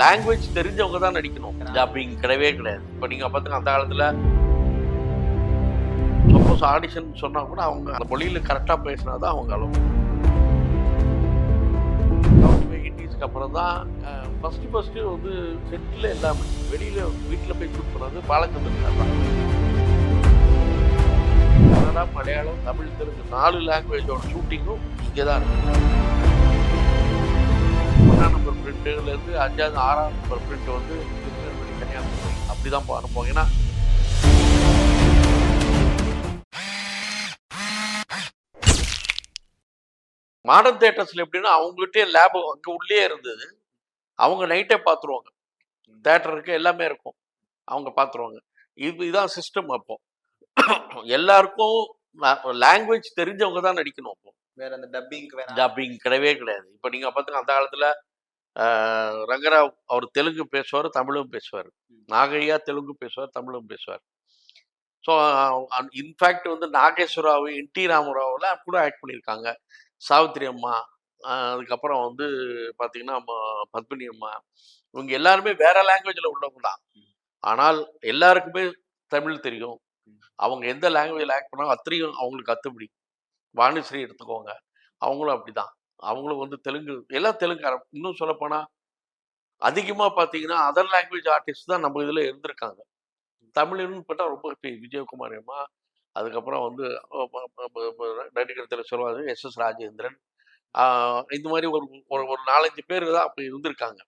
Language தெரிஞ்சவங்க தான் நடிக்கணும். டப்பிங் கிடையவே கிடையாது. இப்போ நீங்க பார்த்துங்க அந்த காலத்துல சப்போஸ் ஆடிஷன் சொன்னா கூட அவங்க அந்த மொழியில கரெக்டா பேசினா தான் அவங்க அளவு. 80s அப்புறம் தான் ஃபர்ஸ்ட் வந்து செட்டில் எல்லாமே வெளியில வீட்டில் போய் ஷூட் பண்ணது பாலச்சந்திரன் சார் தான். கன்னடா, மலையாளம், தமிழ், தெலுங்கு 4 லாங்குவேஜோட ஷூட்டிங்கும் இங்கே தான் இருக்கு. 1ஆம் நம்பர் பிரிண்ட்லேருந்து 5வது 6ஆம் நம்பர் பிரிண்ட் வந்து திருநெல்வேலி, கன்னியாகுமரி அப்படி தான் அனுப்புவாங்க. ஏன்னா மாடர்ன் தியேட்டர்ஸ்ல எப்படின்னா அவங்ககிட்டே லேப் அங்கே உள்ளே இருந்தது. அவங்க நைட்டே பார்த்துருவாங்க. தேட்டர் இருக்கு, எல்லாமே இருக்கும், அவங்க பார்த்துருவாங்க. இதுதான் சிஸ்டம். அப்போ எல்லாருக்கும் லாங்குவேஜ் தெரிஞ்சவங்க தான் நடிக்கணும். அப்போ வேற அந்த டப்பிங் கிடையவே கிடையாது. இப்போ நீங்க பார்த்துங்க அந்த காலத்துல ரங்கராவ் அவர் தெலுங்கு பேசுவார், தமிழும் பேசுவார். நாகையா தெலுங்கு பேசுவார், தமிழும் பேசுவார். ஸோ இன்ஃபேக்ட் வந்து நாகேஸ்வராவ், என்டி ராமராவ்லாம் கூட ஆக்ட் பண்ணியிருக்காங்க. சாவித்திரி அம்மா, அதுக்கப்புறம் வந்து பார்த்தீங்கன்னா பத்மினி அம்மா, இவங்க எல்லாருமே வேற லாங்குவேஜில் உள்ளவங்க தான். ஆனால் எல்லாருக்குமே தமிழ் தெரியும். அவங்க எந்த லாங்குவேஜில் ஆக்ட் பண்ணாலும் அத்தனையும் அவங்களுக்கு அத்துப்படி. வாணிஸ்ரீ எடுத்துக்கோங்க, அவங்களும் அப்படிதான். அவங்களும் வந்து தெலுங்கு, எல்லாம் தெலுங்காரம். இன்னும் சொல்லப்போனால் அதிகமாக பார்த்தீங்கன்னா அதர் லாங்குவேஜ் ஆர்டிஸ்ட் தான் நம்ம இதில் இருந்திருக்காங்க. தமிழ்னு பார்த்தா ரொம்ப விஜயகுமார் அம்மா, அதுக்கப்புறம் வந்து நடிகர் திரு சொல்வாரு எஸ்.எஸ். ராஜேந்திரன், இந்த மாதிரி ஒரு ஒரு 4-5 பேர் தான் அப்போ இருந்திருக்காங்க.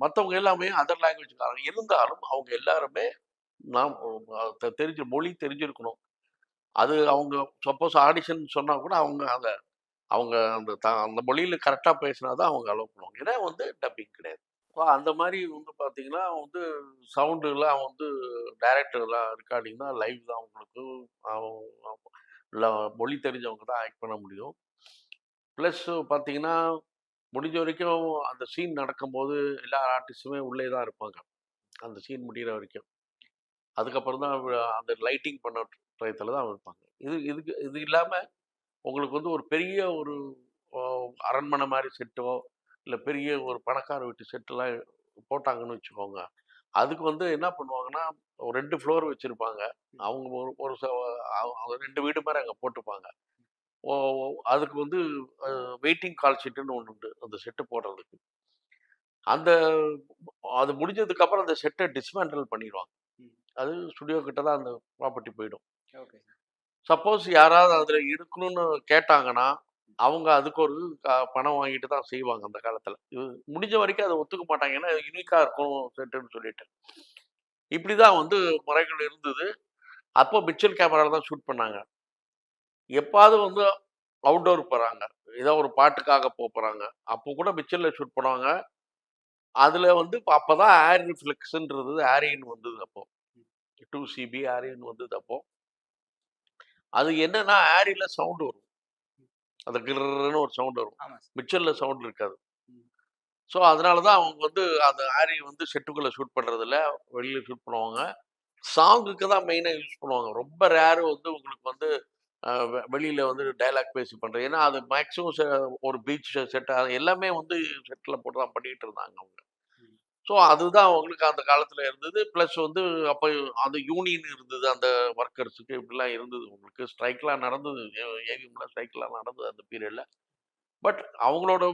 மற்றவங்க எல்லாமே அதர் லாங்குவேஜ்காரங்க. இருந்தாலும் அவங்க எல்லாருமே நாம் தெரிஞ்ச மொழி தெரிஞ்சிருக்கணும். அது அவங்க சப்போஸ் ஆடிஷன் சொன்னா கூட அவங்க அவங்க அந்த மொழியில கரெக்டா பேசினா தான் அவங்க அலோவ் பண்ணுவாங்க. ஏன்னா வந்து டப்பிங் கிடையாது. அந்த மாதிரி வந்து பார்த்தீங்கன்னா வந்து சவுண்டுலாம் வந்து டைரக்டர்லாம் ரெக்கார்டிங்னா லைவ் தான் உங்களுக்கு. இல்லை மொழி தெரிஞ்சவங்க தான் ஆக்ட் பண்ண முடியும். ப்ளஸ் பார்த்தீங்கன்னா முடிஞ்ச வரைக்கும் அந்த சீன் நடக்கும்போது எல்லா ஆர்டிஸ்ட்டுமே உள்ளே தான் இருப்பாங்க அந்த சீன் முடிகிற வரைக்கும். அதுக்கப்புறம் தான் அந்த லைட்டிங் பண்ண டயத்தில் தான் இருப்பாங்க. இது இல்லாமல் உங்களுக்கு வந்து ஒரு பெரிய ஒரு அரண்மனை மாதிரி செட்டோ இல்லை பெரிய ஒரு பணக்கார வீட்டு செட்டெல்லாம் போட்டாங்கன்னு வச்சுக்கோங்க. அதுக்கு வந்து என்ன பண்ணுவாங்கன்னா, ஒரு 2 ஃப்ளோர் வச்சிருப்பாங்க. அவங்க ஒரு ஒரு 2 வீடு மாரி அங்க போட்டுப்பாங்க. ஓ அதுக்கு வந்து வெயிட்டிங் கால் ஷீட்டுன்னு ஒண்ணு உண்டு, அந்த செட்டு போடுறதுக்கு. அந்த அது முடிஞ்சதுக்கு அப்புறம் அந்த செட்ட டிஸ்மேண்டில் பண்ணிருவாங்க. அது ஸ்டுடியோ கிட்ட தான் அந்த ப்ராப்பர்ட்டி போயிடும். ஓகே. சப்போஸ் யாராவது அதுல இருக்கணும்னு கேட்டாங்கன்னா, அவங்க அதுக்கு ஒரு பணம் வாங்கிட்டு தான் செய்வாங்க அந்த காலத்துல. இது முடிஞ்ச வரைக்கும் அத ஒத்துக்க மாட்டாங்க. ஏன்னா யுனிக்கா இருக்கும் செட்டுன்னு சொல்லிட்டு. இப்படிதான் வந்து முறைகள் இருந்தது. அப்போ மிச்சல் கேமரால தான் ஷூட் பண்ணாங்க. எப்பாவது வந்து அவுட்டோர் போறாங்க. ஏதோ ஒரு பாட்டுக்காக போறாங்க. அப்போ கூட மிச்சல்ல ஷூட் பண்ணுவாங்க. அதுல வந்து அப்பதான் ஏர் ரிஃப்ளெக்ஸ்ன்றது ஏரியன் வந்தது அப்போ. 2 சிபி ஏரியன் வந்தது அப்போ. அது என்னன்னா ஏரியில சவுண்ட் வரும். அந்த கிர்ன்னு ஒரு சவுண்ட் வரும். மிச்சல்ல சவுண்ட் இருக்காது. ஸோ அதனால தான் அவங்க வந்து அந்த ஏரி வந்து செட்டுக்குள்ள ஷூட் பண்றதில்ல. வெளியில ஷூட் பண்ணுவாங்க. சாங்குக்கு தான் மெயினா யூஸ் பண்ணுவாங்க. ரொம்ப ரேர் வந்து உங்களுக்கு வந்து வெளியில வந்து டயலாக் பேசி பண்றது. ஏன்னா அது மேக்ஸிமம் ஒரு பீச் செட் எல்லாமே வந்து செட்ல போட்டு தான் பண்ணிட்டு இருந்தாங்க அவங்க. ஸோ அதுதான் அவங்களுக்கு அந்த காலத்துல இருந்தது. பிளஸ் வந்து அப்போ அந்த யூனியன் இருந்தது. அந்த ஒர்க்கர்ஸுக்கு இப்படிலாம் இருந்தது உங்களுக்கு. ஸ்ட்ரைக்லாம் நடந்தது. ஏவிஎம்ல ஸ்ட்ரைக்லாம் நடந்தது அந்த பீரியட்ல. பட் அவங்களோட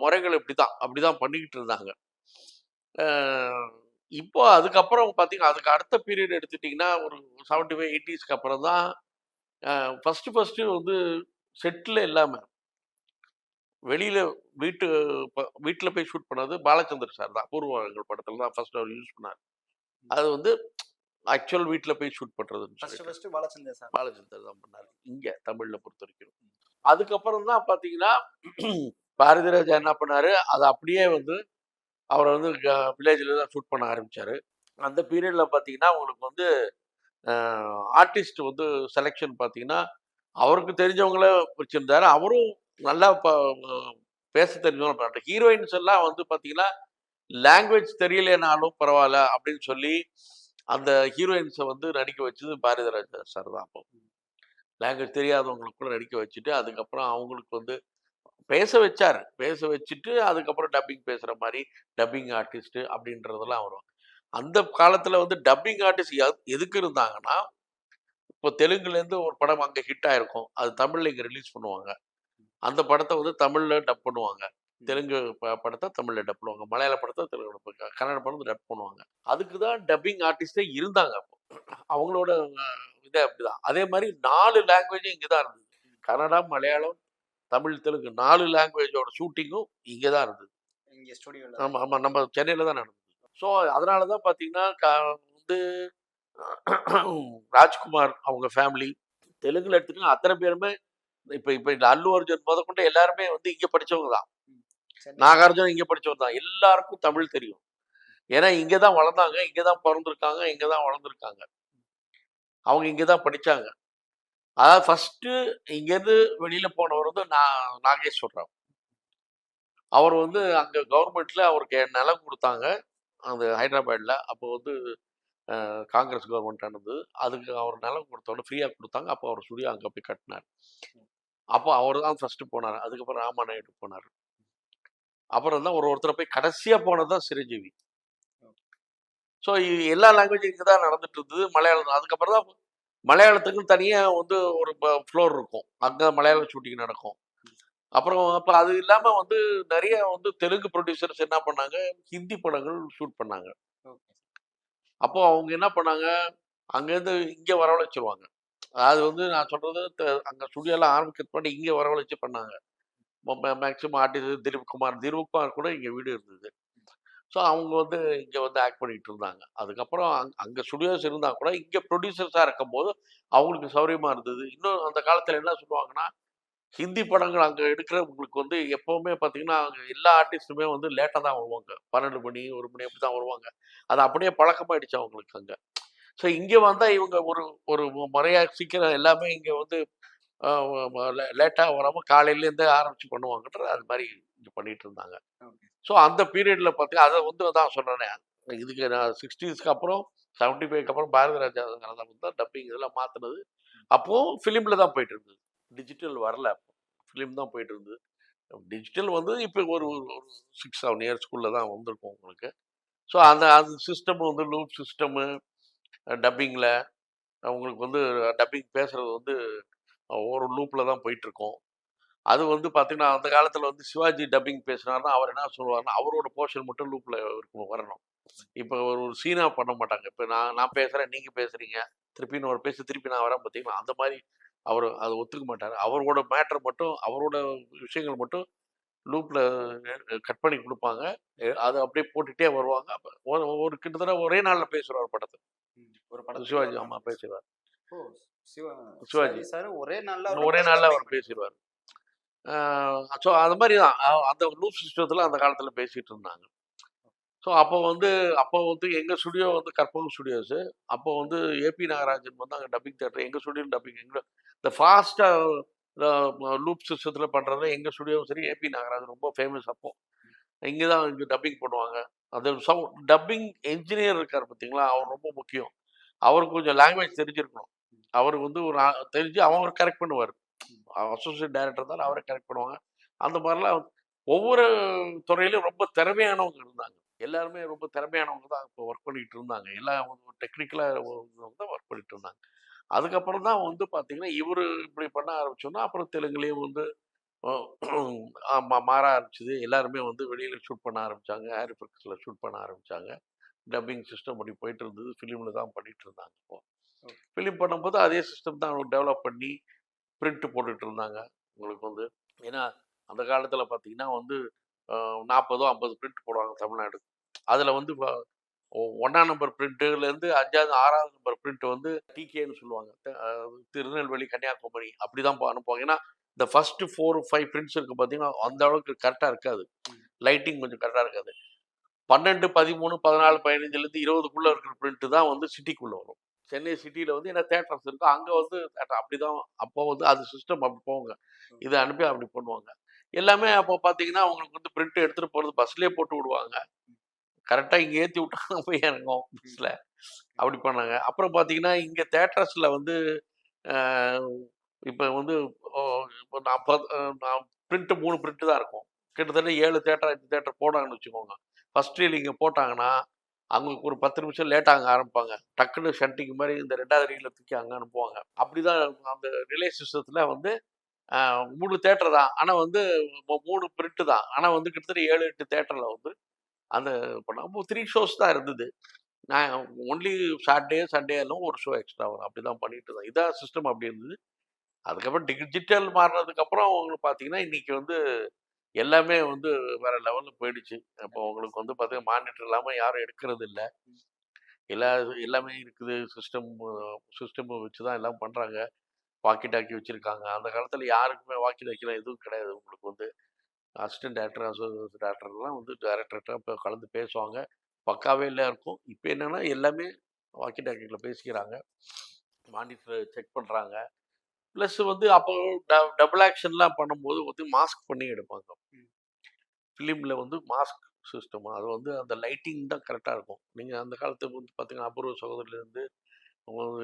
முறைகள் இப்படிதான். அப்படிதான் பண்ணிக்கிட்டு இருந்தாங்க. அ இப்போ அதுக்கப்புறம் பார்த்தீங்கன்னா, அதுக்கு அடுத்த பீரியட் எடுத்துட்டீங்கன்னா, ஒரு 75, 80ஸ்க்கு அப்புறம் தான் ஃபர்ஸ்ட்டு வந்து செட்ல இல்லாம, வெளியில வீட்டு வீட்ல போய் ஷூட் பண்ணது பாலச்சந்தர் சார் தான். அபூர்வங்கள் படத்துல தான் ஃபர்ஸ்ட் அவர் யூஸ் பண்ணாரு. அது வந்து ஆக்சுவல் வீட்ல போய் ஷூட் பண்றதுன்னு சொல்லிட்டு. First Balachander sir. பாலச்சந்தர் தான் பண்ணாரு. இங்க தமிழ்ல பொறுத்தவரைக்கும். அதுக்கப்புறம் தான் பார்த்தீங்கன்னா, பாரதிராஜா என்ன பண்ணாரு, அத அப்படியே வந்து அவர வந்து வில்லேஜ்ல தான் ஷூட் பண்ண ஆரம்பிச்சாரு. அந்த பீரியட்ல பார்த்தீங்கன்னா, உங்களுக்கு வந்து ஆர்டிஸ்ட் வந்து செலக்ஷன் பார்த்தீங்கன்னா, அவருக்கு தெரிஞ்சவங்கள வச்சிருந்தாரு. அவரும் நல்லா பேச தெரிஞ்சவங்கள பண்ணாரு. ஹீரோயின்ஸ் எல்லாம் வந்து பார்த்தீங்கன்னா, லாங்குவேஜ் தெரியலைனாலும் பரவால்ல அப்படின்னு சொல்லி, அந்த ஹீரோயின்ஸ வந்து நடிக்க வச்சது பாரதிராஜா சார் தான் அப்போ. லாங்குவேஜ் தெரியாதவங்களுக்கு கூட நடிக்க வச்சுட்டு, அதுக்கப்புறம் அவங்களுக்கு வந்து பேச வச்சாரு. பேச வச்சுட்டு அதுக்கப்புறம் டப்பிங் பேசுற மாரி, டப்பிங் ஆர்டிஸ்ட் அப்படின்றதெல்லாம் வரும். அந்த காலத்துல வந்து டப்பிங் ஆர்டிஸ்ட் எதுக்கு இருந்தாங்கன்னா, இப்போ தெலுங்குலேருந்து ஒரு படம் அங்க ஹிட் ஆயிருக்கும். அது தமிழ்ல இங்க ரிலீஸ் பண்ணுவாங்க. அந்த படத்த வந்து தமிழ்ல டப் பண்ணுவாங்க. தெலுங்கு படத்த தமிழ்ல டப் பண்ணுவாங்க. மலையாள படத்த தெலுங்குல டப் கன்னட படத்த டப் பண்ணுவாங்க. அதுக்கு தான் டப்பிங் ஆர்டிஸ்ட்டே இருந்தாங்க அப்போ. அவங்களோட இதே அப்படிதான். அதே மாரி 4 லாங்குவேஜும் இங்க தான் இருந்தது. கன்னடா, மலையாளம், தமிழ், தெலுங்கு 4 லாங்குவேஜோட ஷூட்டிங்கும் இங்க தான் இருந்தது. இங்க ஸ்டுடியோல ஆமா, ஆமா. நம்ம சென்னையில தான் நடந்தது. ஸோ அதனால தான் பார்த்தீங்கன்னா, வந்து ராஜ்குமார் அவங்க ஃபேமிலி தெலுங்குல எடுத்துட்டீங்கன்னா அத்தன பேருமே இப்ப இப்ப இந்த அல்லு அர்ஜுன் முதற்கொண்டு எல்லாருமே வந்து இங்க படிச்சவங்க தான். நாகார்ஜுன இங்க படிச்சவர் தான். எல்லாருக்கும் தமிழ் தெரியும். ஏன்னா இங்க தான் வளர்ந்தாங்க, இங்க தான் பொறந்திருக்காங்க, இங்க தான் வளர்ந்துருக்காங்க. அவங்க இங்க தான் படிச்சாங்க. அதாவது ஃபர்ஸ்ட்டு இங்கேருந்து வெளியில போனவர் வந்து நாகேஸ்வர ராவ். அவர் வந்து அங்க கவர்மெண்ட்ல அவருக்கு நிலம் குடுத்தாங்க. அந்த ஹைதராபாட்ல. அப்போ வந்து காங்கிரஸ் கவர்மெண்ட் இருந்தது. அதுக்கு அவர் நிலம் குடுத்தோனே ஃப்ரீயா குடுத்தாங்க. அப்போ அவர் ஸ்டுடியோ அங்க போய் கட்டுனாரு. அப்போ அவரு தான் ஃபர்ஸ்ட்டு போனாரு. அதுக்கப்புறம் ராமாநாயுடு போனாரு. அப்புறம் தான் ஒருத்தர போய் கடைசியா போனது தான் சிரஞ்சீவி. ஸோ எல்லா லாங்குவேஜும் இங்க தான் நடந்துட்டு இருந்தது. மலையாளம் அதுக்கப்புறம் தான் மலையாளத்துக்குன்னு தனியா வந்து ஒரு ஃப்ளோர் இருக்கும். அங்க மலையாளம் ஷூட்டிங் நடக்கும். அப்புறம் அப்ப அது இல்லாம வந்து நெறைய வந்து தெலுங்கு புரொடியூசர்ஸ் என்ன பண்ணாங்க, ஹிந்தி படங்கள் ஷூட் பண்ணாங்க. அப்போ அவங்க என்ன பண்ணாங்க, அங்கேருந்து இங்க வரவழைச்சுருவாங்க. அது வந்து நான் சொல்றது அங்க ஸ்டுடியோலாம் ஆரம்பிக்கிறதுக்கு முன்னாடி இங்க வரவழைச்சு பண்ணாங்க. மேக்ஸிமம் ஆர்டிஸ்ட் திலீப் குமார் கூட இங்க வீடு இருந்தது. ஸோ அவங்க வந்து இங்க வந்து ஆக்ட் பண்ணிட்டு இருந்தாங்க. அதுக்கப்புறம் அங்க ஸ்டுடியோஸ் இருந்தா கூட இங்க ப்ரொடியூசர்ஸா இருக்கும்போது அவங்களுக்கு சௌரியமா இருந்தது. இன்னும் அந்த காலத்துல என்ன சொல்லுவாங்கன்னா, ஹிந்தி படங்கள் அங்க எடுக்கிறவங்களுக்கு வந்து எப்பவுமே பார்த்தீங்கன்னா, அங்க எல்லா ஆர்டிஸ்ட்டுமே வந்து லேட்டா தான் வருவாங்க. 12 மணி, 1 மணி அப்படி தான் வருவாங்க. அது அப்படியே பழக்கமாயிடுச்சு அவங்களுக்கு அங்க. ஸோ இங்க வந்தா இவங்க ஒரு ஒரு முறையா சீக்கிரம் எல்லாமே இங்க வந்து அ லேட்டா வராம காலையிலேருந்தே ஆரம்பிச்சு பண்ணுவாங்கன்றது அது மாரி இங்க பண்ணிட்டு இருந்தாங்க. ஸோ அந்த பீரியட்ல பார்த்தீங்கன்னா, அத வந்து அதான் சொன்னேனே, இதுக்கு நான் 60ஸ்க்கு அப்புறம் 75க்கு அப்புறம் பாரதி ராஜா தான் டப்பிங் இதெல்லாம் மாத்துனது. அப்பவும் ஃபிலிம்ல தான் போயிட்டு இருந்தது. டிஜிட்டல் வரல அப்போ. ஃபிலிம் தான் போயிட்டு இருந்தது. டிஜிட்டல் வந்து இப்போ ஒரு ஒரு 6, 7 இயர்ஸ்க்குள்ள தான் வந்திருக்கும் உங்களுக்கு. ஸோ அந்த அந்த சிஸ்டம் வந்து லூப் சிஸ்டமு டப்பிங்ல உங்களுக்கு வந்து டப்பிங் பேசுறது வந்து ஒரு லூப்ல தான் போயிட்டுருக்கும். அது வந்து பார்த்தீங்கன்னா, அந்த காலத்தில வந்து சிவாஜி டப்பிங் பேசினாருன்னா, அவர் என்ன சொல்லுவாருன்னா, அவரோட போர்ஷன் மட்டும் லூப்ல இருக்கணும் வரணும். இப்போ ஒரு ஒரு சீனா பண்ண மாட்டாங்க. இப்ப நான் நான் பேசுறேன், நீங்க பேசுறீங்க. திருப்பி இன்னொரு திருப்பி நான் வரேன் பார்த்தீங்களா, அந்த மாரி அவரு அத ஒத்துக்க மாட்டாரு. அவரோட மேட்டர் மட்டும், அவரோட விஷயங்கள் மட்டும் லூப்ல கட் பண்ணி குடுப்பாங்க. அத அப்படியே போட்டுட்டே வருவாங்க. அப்ப ஒரு கிட்டத்தட்ட ஒரே நாள்ல பேசுவாரு படத்த. ஒரு படத்துக்கு சிவாஜி ஆமா பேசிருவாரு. ஓ! சிவா சிவாஜி. சிவாஜி சார் ஒரே நாள்ல ஒரே படம் நாள்ல அவர் டப்பிங் பேசிருவாரு. ஸோ அது மாரி தான். அந்த லூப் சிஸ்டத்துல அந்த காலத்துல பேசிட்டு இருந்தாங்க. ஸோ அப்போ வந்து எங்க ஸ்டுடியோ வந்து கற்பகம் ஸ்டுடியோஸு. அப்போ வந்து ஏபி நாகராஜன் வந்து அங்க டப்பிங் தியேட்டர் எங்க ஸ்டுடியோல டப்பிங் இந்த ஃபாஸ்ட்டா அ லூப் சிஸ்டத்துல பண்றது எங்க ஸ்டுடியோவும் சரி, ஏபி நாகராஜன் ரொம்ப ஃபேமஸ் அப்போ. இங்க டப்பிங் பண்ணுவாங்க. அது டப்பிங் என்ஜினியர் இருக்காரு பார்த்தீங்களா, அவர் ரொம்ப முக்கியம். அவருக்கு கொஞ்சம் லாங்குவேஜ் தெரிஞ்சிருக்கணும். அவருக்கு வந்து ஒரு தெரிஞ்சு அவர் கரெக்ட் பண்ணுவாரு. அசோசியேட் டைரக்டர் இருந்தாலும் அவரே கரெக்ட் பண்ணுவாங்க. அந்த மாரிலாம் ஒவ்வொரு துறையிலும் ரொம்ப திறமையானவங்க இருந்தாங்க. எல்லாருமே ரொம்ப திறமையானவங்க தான் இப்போ ஒர்க் பண்ணிட்டு இருந்தாங்க. எல்லாம் டெக்னிக்கலா தான் ஒர்க் பண்ணிட்டு இருந்தாங்க. அதுக்கப்புறம் தான் வந்து பார்த்தீங்கன்னா, இவரு இப்படி பண்ண ஆரம்பிச்சோன்னா, அப்புறம் தெலுங்குலயும் வந்து அ ஆமா மாற ஆரம்பிச்சது. எல்லாருமே வந்து வெளியில ஷூட் பண்ண ஆரம்பிச்சாங்க. ஹாரிஃபெக்ஸ்ல ஷூட் பண்ண ஆரம்பிச்சாங்க. டப்பிங் சிஸ்டம் அப்படி போயிட்டு இருந்தது. ஃபிலிம்ல தான் பண்ணிட்டு இருந்தாங்க அப்போ. ஃபிலிம் பண்ணும்போது அதே சிஸ்டம் தான் டெவலப் பண்ணி பிரிண்ட் போட்டுட்டு இருந்தாங்க. உங்களுக்கு வந்து ஏன்னா, அந்த காலத்தில பார்த்தீங்கன்னா வந்து 40ஓ 50 பிரிண்ட் போடுவாங்க தமிழ்நாடு. அதில வந்து 1ஆம் நம்பர் பிரிண்ட்லேருந்து 5வது, 6வது நம்பர் பிரிண்ட் வந்து டிகேன்னு சொல்லுவாங்க. திருநெல்வேலி, கன்னியாகுமரி அப்படிதான் அனுப்புவாங்க. ஏன்னா, இந்த ஃபர்ஸ்ட் 4, 5 பிரிண்ட்ஸ் இருக்கு பார்த்தீங்கன்னா, அந்த அளவுக்கு கரெக்ட்டா இருக்காது. லைட்டிங் கொஞ்சம் கரெக்ட்டா இருக்காது. 12, 13, 14, 15லேருந்து 20க்குள்ள இருக்கிற பிரிண்ட் தான் வந்து சிட்டிக்குள்ள வரும். சென்னை சிட்டியில வந்து ஏன்னா தியேட்டர்ஸ் இருக்கு. அங்க வந்து தியேட்டர் அப்படிதான் அப்போ வந்து அது சிஸ்டம் அப்படி போகுங்க. இத அனுப்பி அப்படி பண்ணுவாங்க. எல்லாமே அப்போ பார்த்தீங்கன்னா, உங்களுக்கு வந்து பிரிண்ட் எடுத்துட்டு போறது பஸ்லயே போட்டு விடுவாங்க. கரெக்ட்டா இங்க ஏத்தி விட்டா போய் இறங்கும் பஸ்ல. அப்படி பண்ணாங்க. அப்புறம் பார்த்தீங்கன்னா, இங்க தியேட்டர்ஸ்ல வந்து அ இப்போ வந்து ஓ, இப்போ நான் பிரிண்ட் 3 பிரிண்ட் தான் இருக்கும். கிட்டத்தட்ட 7 தியேட்டர் 8 தியேட்டர் போனாங்கன்னு வச்சுக்கோங்க. ஃபர்ஸ்ட் ரீலிங்க போட்டாங்கன்னா, அவங்களுக்கு ஒரு 10 நிமிஷம் லேட் ஆக ஆரம்பிப்பாங்க. டக்குனு ஷண்டிங் மாரி இந்த 2வது ரீல தூக்கி அங்க அனுப்புவாங்க. அப்படிதான் அந்த ரிலே சிஸ்டத்துல வந்து 3 தியேட்டர் தான். ஆனா வந்து 3 பிரிண்ட் தான். ஆனா வந்து கிட்டத்தட்ட 7, 8 தியேட்டர்ல வந்து அந்த பண்ணோம். அப்போ 3 ஷோஸ் தான் இருந்தது. நான் ஒன்லி சாட்டர்டே, சண்டே எல்லாம் ஒரு ஷோ எக்ஸ்ட்ரா வரும். அப்படிதான் பண்ணிட்டு இருந்தேன். இதான் சிஸ்டம் அப்படி இருந்தது. அதுக்கப்புறம் டிஜிட்டல் மாறுனதுக்கப்புறம் உங்களுக்கு பார்த்தீங்கன்னா, இன்னைக்கு வந்து எல்லாமே வந்து வேற லெவல்ல போயிடுச்சு. அப்போ உங்களுக்கு வந்து பார்த்தீங்கன்னா, மானிட்டர் இல்லாம யாரும் எடுக்கிறது இல்ல. எல்லா எல்லாமே இருக்குது. சிஸ்டம் வச்சு தான் எல்லாம் பண்றாங்க. வாக்கி டாக்கி வச்சிருக்காங்க. அந்த காலத்துல யாருக்குமே வாக்கி டாக்கிலாம் எதுவும் கிடையாது. உங்களுக்கு வந்து அசிஸ்டன்ட் டைரக்டர், அசோசியேட் டைரக்டர்லாம் வந்து டைரக்டர்ட்ட இப்ப கலந்து பேசுவாங்க. பக்காவே எல்லாம் இருக்கும். இப்ப என்னன்னா எல்லாமே வாக்கி டாக்கில பேசிக்கிறாங்க. மானிட்டர் செக் பண்றாங்க. பிளஸ் வந்து அப்போ டபுள் ஆக்ஷன்லாம் பண்ணும்போது வந்து மாஸ்க் பண்ணி எடுப்பாங்க. ஃபிலிம்ல வந்து மாஸ்க் சிஸ்டம். அது வந்து அந்த லைட்டிங் தான் கரெக்ட்டா இருக்கும். நீங்க அந்த காலத்துக்கு வந்து பார்த்தீங்கன்னா, அபூர்வ சகோதரிலேருந்து,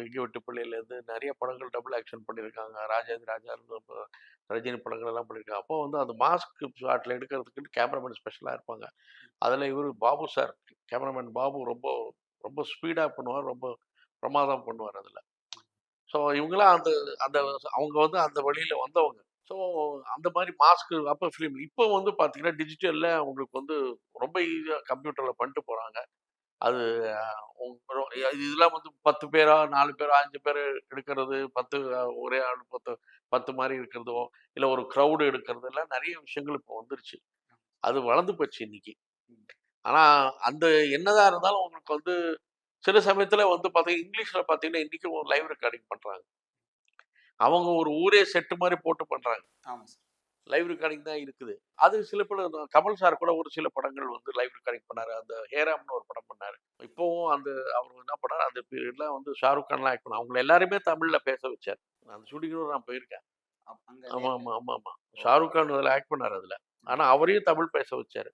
எங்க வீட்டு பிள்ளையிலேருந்து நெறைய படங்கள் டபுள் ஆக்ஷன் பண்ணியிருக்காங்க. ராஜாதி ராஜா ரஜினி படங்கள் எல்லாம் பண்ணியிருக்காங்க. அப்போ வந்து அந்த மாஸ்க் ஷாட்ல எடுக்கிறதுக்குன்னு கேமராமேன் ஸ்பெஷலா இருப்பாங்க. அதில இவரு பாபு சார், கேமராமேன் பாபு ரொம்ப ரொம்ப ஸ்பீடா பண்ணுவார். ரொம்ப பிரமாதம் பண்ணுவார் அதில. ஸோ இவங்கலாம் அந்த அந்த அவங்க வந்து அந்த வழியில வந்தவங்க. ஸோ அந்த மாரி மாஸ்க் அப்ப ஃபிலிம். இப்போ வந்து பார்த்தீங்கன்னா, டிஜிட்டல்ல உங்களுக்கு வந்து ரொம்ப ஈஸியா கம்ப்யூட்டர்ல பண்ணிட்டு போறாங்க. அது இதெல்லாம் வந்து 10 பேரா, 4 பேரா, 5 பேரு எடுக்கிறது, 10 ஒரே ஆள் 10 மாரி இருக்கிறதோ, இல்ல ஒரு கிரவுட் எடுக்கிறதெல்லாம் நெறைய விஷயங்கள் இப்போ வந்துருச்சு. அது வளர்ந்து போச்சு இன்னைக்கு. ஆனா, அந்த என்னதான் இருந்தாலும் உங்களுக்கு வந்து சில சமயத்துல வந்து பார்த்தீங்கன்னா, இங்கிலீஷ்ல பார்த்தீங்கன்னா, இன்னைக்கும் லைவ் ரெக்கார்டிங் பண்றாங்க. அவங்க ஒரு ஊரே செட்டு மாரி போட்டு பண்றாங்க. ஆமா சார். லைவ் ரெக்கார்டிங் தான் இருக்குது. அது சில படம் கமல் சார் கூட ஒரு சில படங்கள் வந்து லைவ் ரெக்கார்டிங் பண்ணாரு. அந்த ஹேராம்னு ஒரு படம் பண்ணாரு. இப்பவும் அந்த அவர் என்ன பண்ணாரு, அந்த பீரியட்ல வந்து ஷாருக் கான்லாம் ஆக்ட் பண்ணாங்க. அவங்கள எல்லாரையுமே தமிழ்ல பேச வச்சாரு. அந்த ஷூட்டிங்கும் நான் போயிருக்கேன். அங்க ஆமா, நேர்ல. ஆமா, ஆமாமா. ஓ! ஷாருக் கான் அதுல ஆக்ட் பண்ணாரு அதுல. ம். ஆனா அவரையும் தமிழ் பேச வச்சாரு.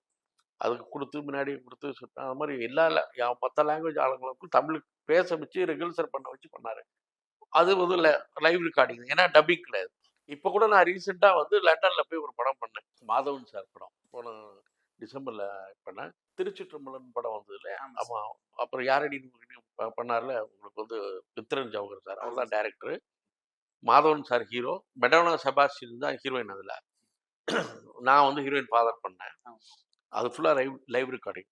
அதுக்கு குடுத்து முன்னாடி குடுத்து அது மாரி எல்லா மத்த லாங்குவேஜ் ஆளுங்களுக்கும் தமிழ் பேச வச்சு ரிகல்சல் பண்ண வச்சு பண்ணாரு. அது வந்து லைவ் ரெக்கார்டிங். ஏன்னா டப்பிங் கிடையாது. இப்ப கூட நான் ரீசென்ட்டா வந்து லண்டன்ல போய் ஒரு படம் பண்ணேன். மாதவன் சார் படம். போன டிசம்பர்ல பண்ணேன். திருச்சிற்றம்பலம் படம் வந்தது இல்லையா? ஆமா சார். ஆமா. அப்புறம் யாரடி நீ பண்ணார்ல உங்களுக்கு வந்து விக்ரன் ஜவஹர் சார். அவர் ஆமா தான் sir. Director. Madhavan sir hero. Madonna Sebastian தான் ஹீரோயின் அதுல. நான் வந்து ஹீரோயின் ஃபாதர் பண்ணேன். ஆமா. அது ஃபுல்லா லைவ் லைவ் ரெக்கார்டிங்.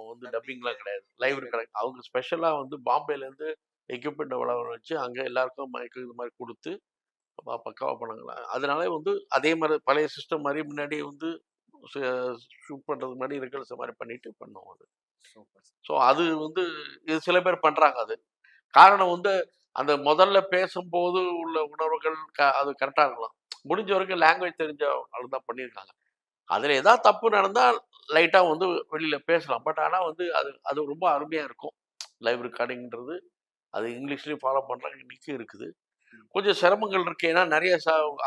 வந்து டப்பிங்கு டப்பிங்லாம் கிடையாது. லைவ் லைவ் எடு ரெக்கார்டிங். அவங்க ஸ்பெஷலா வந்து பாம்பேலேருந்து எக்யூப்மென்ட் வர வச்சு அங்க எல்லாருக்கும் மைக் இது மாரி குடுத்து பக்காவா பண்ணாங்களா. அதனால வந்து அதே மாரி பழைய சிஸ்டம் மாரி முன்னாடி வந்து ஷூ ஷூட் பண்றதுக்கு முன்னாடி ரிஹர்சல் மாரி பண்ணிட்டு பண்ணோம் அது. Super sir. ஸோ அது வந்து இது சில பேர் பண்றாங்க அது. காரணம் வந்து அந்த முதல்ல பேசும்போது உள்ள உணர்வுகள் அது கரெக்ட்டா இருக்கலாம். முடிஞ்ச வரைக்கும் லாங்குவேஜ் தெரிஞ்ச ஆளு தான் பண்ணியிருக்காங்க. அதுல ஏதாவது தப்பு நடந்தா லைட்டா வந்து வெளியில பேசலாம். பட் ஆனா வந்து அது அது ரொம்ப அருமையா இருக்கும். லைவ் ரெக்கார்டிங்ன்றது அது இங்கிலீஷ்லயும் ஃபாலோ பண்றாங்க. இன்னைக்கும் இருக்குது. ம். கொஞ்சம் சிரமங்கள் இருக்கு. ஏன்னா நெறைய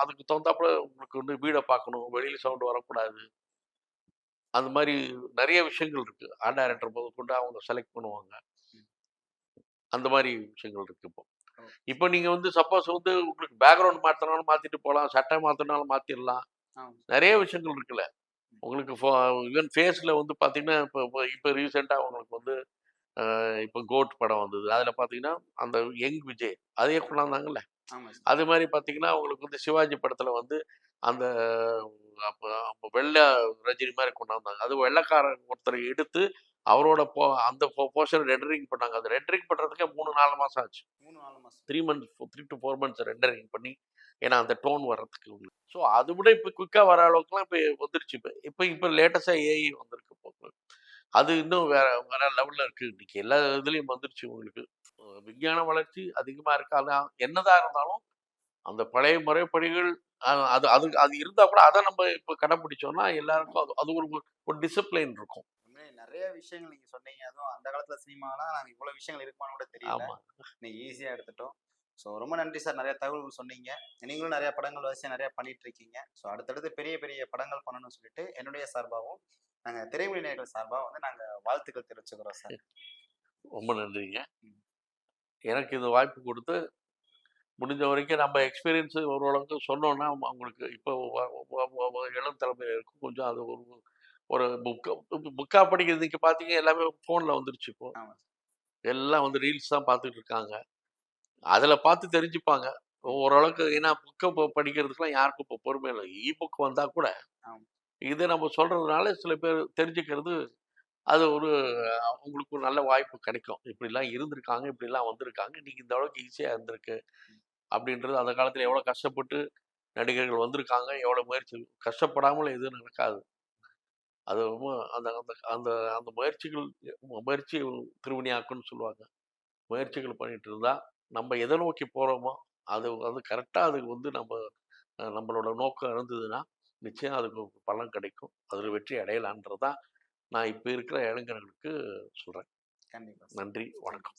அதுக்கு தகுந்தாப்புல உங்களுக்கு வந்து வீட பார்க்கணும். வெளியில சவுண்ட் வரக்கூடாது. அந்த மாரி நெறைய விஷயங்கள் இருக்கு. ஆர்ட் டைரக்டர் முதற்கொண்டு அவங்க செலக்ட் பண்ணுவாங்க. ம். அந்த மாரி விஷயங்கள் இருக்கு இப்போ. ஓ! இப்போ நீங்க வந்து சப்போஸ் வந்து உங்களுக்கு பேக்கிரவுண்ட் மாத்தனாலும் மாத்திட்டு போலாம். சட்டை மாத்தனாலும் மாத்திரலாம். ஆமா சார். நெறைய விஷயங்கள் இருக்குல்ல. ம். உங்களுக்கு ஈவன் ஃபேஸ்ல வந்து பார்த்தீங்கன்னா, இப்போ இப்போ இப்போ ரீசென்ட்டா உங்களுக்கு வந்து இப்போ கோட் படம் வந்தது. அதில பார்த்தீங்கன்னா, அந்த யங் விஜய் அதையே கொண்டாந்தாங்கல்ல. ஆமா சார். அது மாரி பார்த்தீங்கன்னா, உங்களுக்கு வந்து சிவாஜி படத்தில வந்து அந்த அப்ப அப்ப ரஜினி மாரி கொண்டாந்தாங்க. அது வெள்ளைக்காரன் ஒருத்தர எடுத்து அவரோட அந்த போர்ஷன் ரெண்டரிங் பண்ணாங்க. அது ரெண்டரிங் பண்றதுக்கே 3, 4 மாசம் ஆச்சு. 3, 4 மாசம். 3 மந்த்ஸ் 3 டூ 4 மந்த்ஸ் ரெண்டரிங் பண்ணி, ஏன்னா அந்த டோன் வர்றதுக்கு. ஸோ அது விட இப்ப குயிக்கா வர அளவுக்குலாம் இப்ப வந்துருச்சு இப்ப. இப்ப லேட்டஸ்ட்டா ஏஐ வந்திருக்கு இப்போ. அது இன்னும் வேற வேற லெவல்ல இருக்கு. இன்னைக்கு எல்லா இதுலயும் வந்துருச்சு உங்களுக்கு. விஞ்ஞான வளர்ச்சி அதிகமா இருக்கு. ஆனா என்னதான் இருந்தாலும், அந்த பழைய முறைப்படிகள் அது அது அது இருந்தா கூட அத நம்ம இப்ப கடைபிடிச்சோம்னா எல்லாருக்கும் அது அது ஒரு ஒரு டிசிப்ளின் இருக்கும். உண்மையிலே நெறைய விஷயங்கள் நீங்க சொன்னீங்க. அதுவும் அந்த காலத்துல சினிமாலாம் நாங்க இவ்வளோ விஷயங்கள் இருக்குமான்னு கூட தெரியல. ஆமா. இன்னைக்கு ஈஸியா எடுத்துட்டோம். ஸோ ரொம்ப நன்றி சார். நெறைய தகவல்கள் சொன்னீங்க. நீங்களும் நெறைய படங்கள் வரிசையா நெறைய பண்ணிட்டு இருக்கீங்க. ஸோ அடுத்தடுத்து பெரிய பெரிய படங்கள் பண்ணணும்னு சொல்லிட்டு என்னுடைய சார்பாவும், நாங்க திரைமொழி நேயர்கள் சார்பா வந்து நாங்க வாழ்த்துக்கள் தெரிவிச்சுக்கிறோம் சார். ரொம்ப நன்றிங்க. ம். எனக்கு இந்த வாய்ப்பு குடுத்து முடிஞ்ச வரைக்கும் நம்ம எக்ஸ்பீரியன்ஸ் ஓரளவுக்கு சொன்னோம்னா அவங்களுக்கு இப்போ இளம் தலைமுறையினருக்கு கொஞ்சம் அது ஒரு ஒரு புக்கா படிக்கிறது இன்னைக்கு பார்த்தீங்க எல்லாமே ஃபோனில் வந்துருச்சு இப்போ. ஆமா. எல்லாம் வந்து ரீல்ஸ் தான் பார்த்துட்டு இருக்காங்க. அதில பார்த்து தெரிஞ்சுப்பாங்க. ஓரளவுக்கு ஏன்னா புக்க படிக்கிறதுக்குலாம் யாருக்கும் இப்போ பொறுமை இல்ல. புக் வந்தா கூட ஆமா. இத நம்ம சொல்றதுனால சில பேர் தெரிஞ்சுக்கிறது அது ஒரு அவங்களுக்கு ஒரு நல்ல வாய்ப்பு கிடைக்கும். இப்படிலாம் இருந்திருக்காங்க, இப்படிலாம் வந்திருக்காங்க. இன்னைக்கு இந்த அளவுக்கு ஈஸியா இருந்திருக்கு. அப்படின்றது அந்த காலத்துல எவ்வளோ கஷ்டப்பட்டு நடிகர்கள் வந்திருக்காங்க, எவ்வளோ முயற்சி கஷ்டப்படாமல் எதுவும் நடக்காது. அது ரொம்ப அந்த அந்த அந்த அந்த முயற்சிகள் முயற்சி திருவினையாக்கும்னு சொல்லுவாங்க. முயற்சிகள் பண்ணிட்டு இருந்தா, நம்ம எத நோக்கி போறோமோ, அது வந்து கரெக்ட்டா அதுக்கு வந்து நம்மளோட நோக்கம் இருந்ததுன்னா, நிச்சயம் அதுக்கு ஒரு பலன் கிடைக்கும். அதில வெற்றி அடையலான்றது தான் நான் இப்ப இருக்கிற இளைஞர்களுக்கு சொல்றேன். கண்டிப்பா. நன்றி, தேங்க்யூ. வணக்கம்.